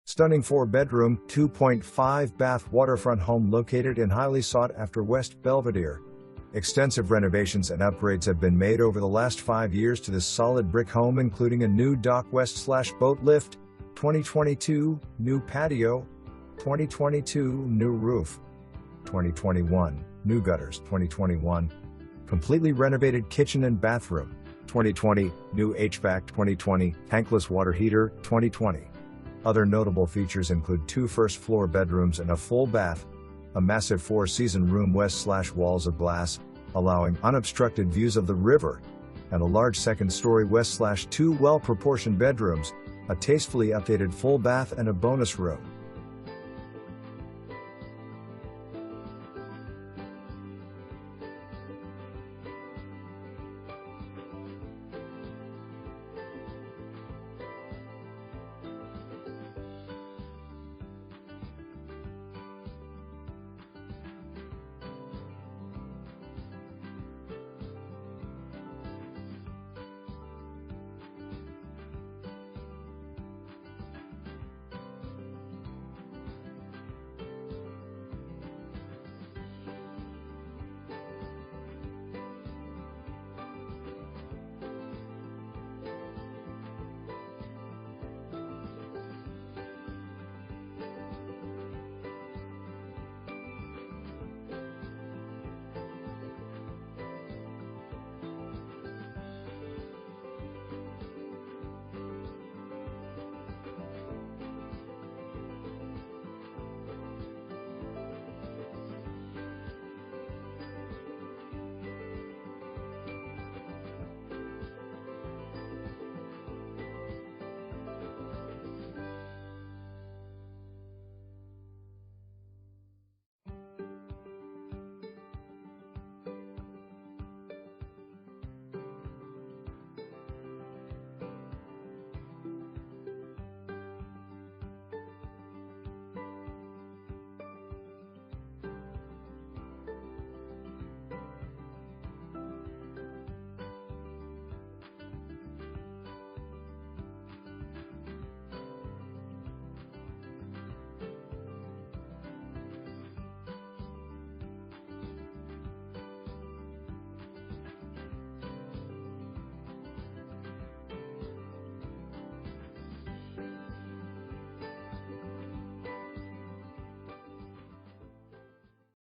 Stunning 4-bedroom, 2.5-bath waterfront home located in highly sought-after West Belvedere. Extensive renovations and upgrades have been made over the last 5 years to this solid brick home, including a new dock west/boat lift, 2022 new patio, 2022 new roof, 2021 new gutters, 2021 completely renovated kitchen and bathroom, 2020 new HVAC, 2020 tankless water heater, 2020. Other notable features include 2 first-floor bedrooms and a full bath, a massive 4-season room west/walls of glass, allowing unobstructed views of the river, and a large second-story west/2 well-proportioned bedrooms, a tastefully updated full bath and a bonus room.